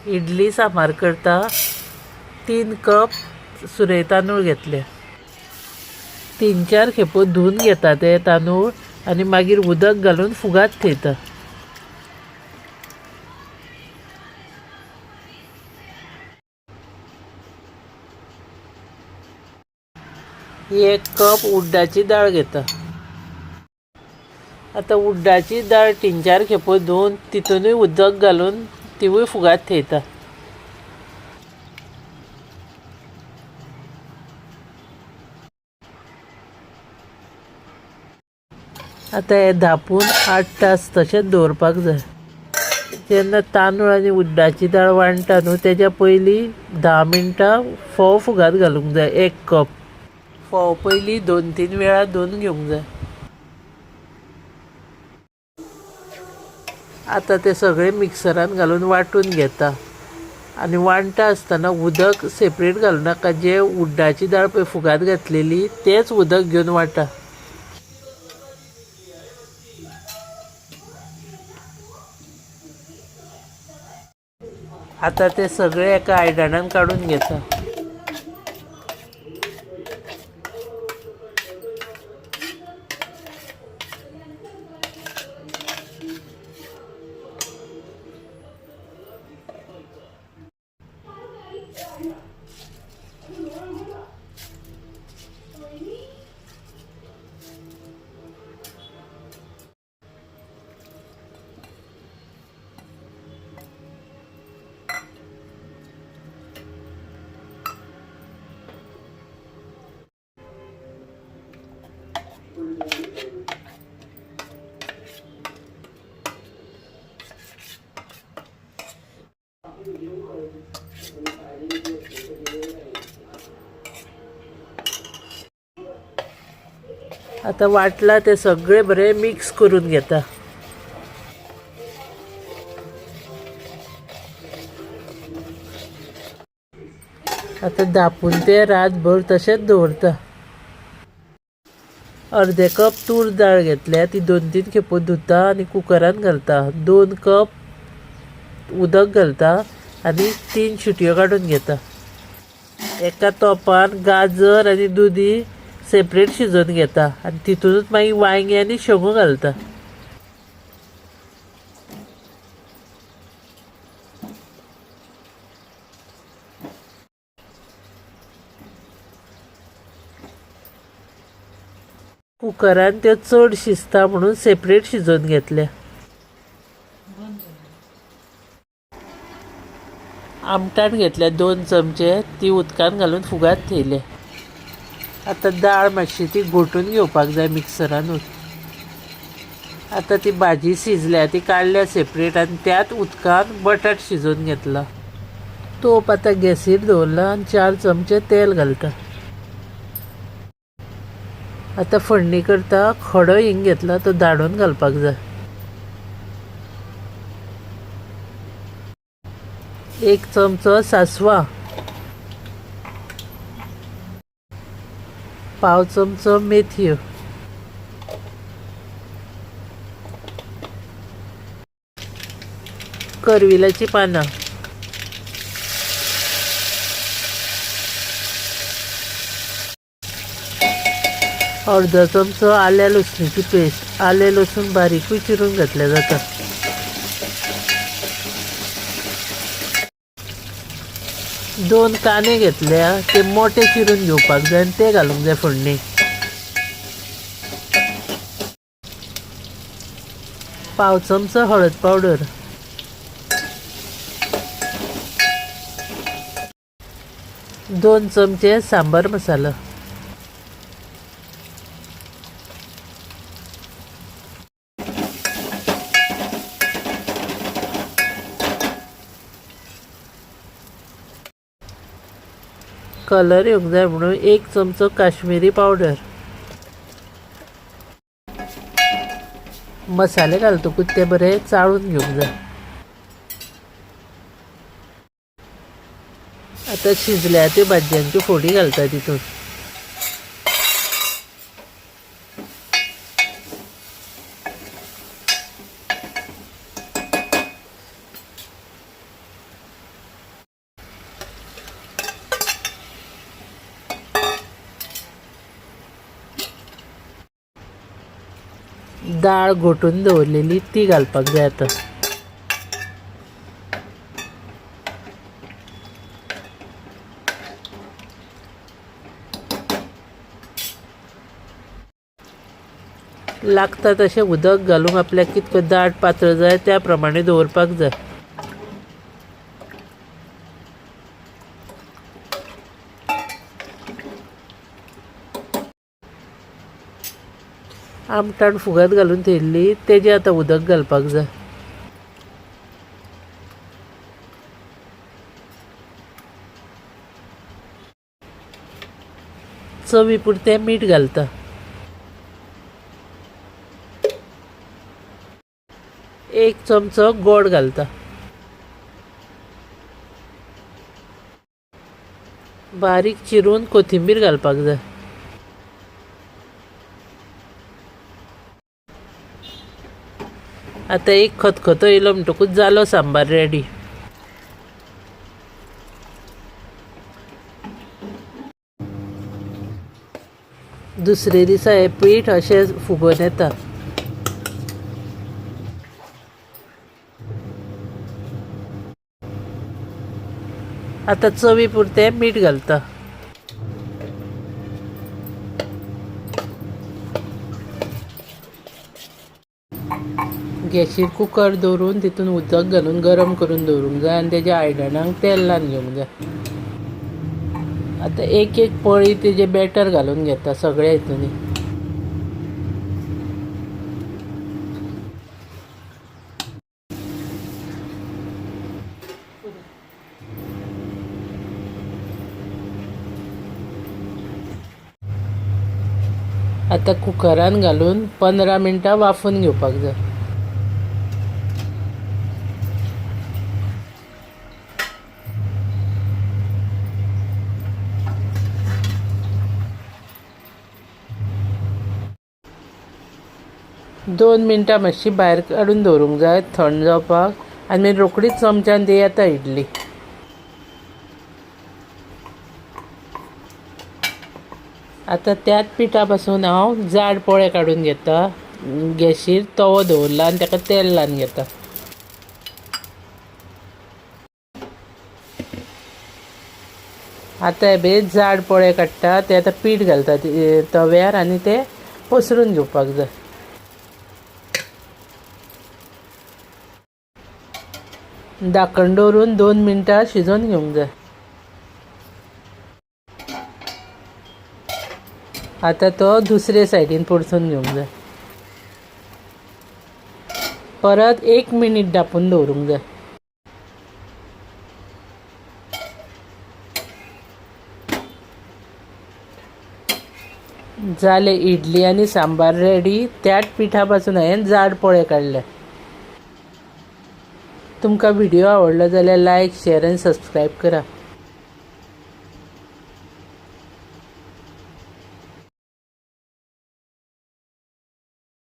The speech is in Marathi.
इडली सांबार करता 3 कप सुरय तांदूळ घेतले। 3-4 खेपो धुवन घेता ते तांदूळ आणि मागीर उदक घालून फुगात थेयता। ही 1 कप उड्डाची डाळ घेता। आता उड्डाची डाळ 3-4 खेपो धुवन तितूनय उदक घालून तिवूय फुगात थेयता। आता हे धापून 8 तास तशेंच दवरपाक जाय। जेन्ना तांदूळ आनी उड्डाची डाळ वांटा न्हू तेज्या पयलीं 10 मिनटां फोव फुगात घालूंक जाय। 1 कप फोव पयलीं 2-3 वेळा धुवन घेवंक जाय। आता ते सगळे मिक्सरान घालून वांटून घेता आनी वांटता आसतना उदक सेपरेट घालूं नाका। जे उड्डाची डाळ पळय फुगात घातलेली तेंच उदक घेवन वांटा। आता ते सगळे एका आयदनान काडून घेता। आता वाटला ते सगळे बरे मिक्स करून घेता। आता धापून ते रातभर तशेंच दवरता। अर्दे कप तूर डाळ घेतल्या ती 2-3 खेपो धुता आनी कुकरान घालता। 2 कप उदक घालता आनी 3 शिटयो काडून घेता। एका तोपान गाजर आनी दुदी सेपरेट शिजोवन घेता आनी तितूनच मागीर वांयगी आनी शेंगो घालता। कुकरान त्यो चड शिजता म्हणून सेपरेट शिजोवन घेतल्या। आमटाण घेतल्या 2 चमचे ती उदकान घालून फुगात थेयले। आता डाळ मातशी ती घोटून घेवपाक जाय मिक्सरानूच। आता ती भाजी शिजल्या ती काडल्या सेपरेट आनी त्याच उदकान बटाट शिजोवन घेतला। तोप आता गॅसीर दवरला आनी 4 चमचे तेल घालता। आता फोडणी करता खडो हिंग घेतला तो धाडून घालपाक जाय। 1 चमचो सासवां, पाव चमचो मेथयो, करविलाची पानां, अर्दो चमचो आल्या लसणीची पेस्ट। आलें लसूण बारीकूय चिरून घातल्या जाता। दोन कांदे घेतल्या ते मोठे चिरून घेवपाक जाय आनी ते घालूंक जाय फोडणेक। पाव चमचो हळद पावडर, 2 चमचे सांबार मसाला, कलर येवंक जाय म्हणून 1 चमचो काश्मीरी पावडर। मसाले घालतकूच ते बरे चाळून घेवंक जाय। आता शिजल्या त्यो भाजयांच्यो फोडी घालता तितून। डाळ घोटून दवरलेली ती घालपाक जाय आतां. लागता तशें उदक घालूंक आपल्याक कितको दाट पातळ जाय त्या प्रमाणे दवरपाक जाय. आमटाण फुगत घालून थेयल्ली तेजें आतां उदक घालपाक जाय. चवी पुरतें मीठ घालता. एक चमचो गोड घालता. बारीक चिरून कोथिंबीर घालपाक जाय. आतां एक खतखतो येयलो म्हणटकूच जालो सांबार रेडी. दुसरे दिसा हें पीठ अशें फुगोन येता. आतां चवी पुरतें मीठ घालता. गॅसीर कुकर दवरून तितून उदक घालून गरम करून दवरूंक जाय आनी तेज्या आयदनांक तेल लावन घेवंक जाय. आतां एक एक पळी तेजें बॅटर घालून घेता सगळ्या हितूनी. आतां कुकरान घालून 15 मिनटां वाफून घेवपाक जाय. दोन मिनटां मातशी भायर काडून दवरूंक जाय थंड जावपाक आनी मागीर रोकडीच चमच्यान ती येता इडली. आतां त्याच पिठा पासून हांव जाड पोळे काडून घेता. गॅसीर तवो दवरला आनी ताका तेल लावन घेता. आतां हे जाड पोळे काडटा ते आतां पीठ घालता तव्यार आनी ते पसरून घेवपाक जाय. धाकण दवरून 2 मिनटां शिजोवन घेवंक जाय. आतां तो दुसरे सायडीन परतून घेवंक जाय. परत 1 मिनीट धांपून दवरूंक जाय. जाले इडली आनी सांबार रेडी. त्याच पिठा पासून हांवें जाड पोळे काडले. तुमकां व्हिडिओ आवडलो जाल्यार लायक शेअर आनी सबस्क्रायब करा.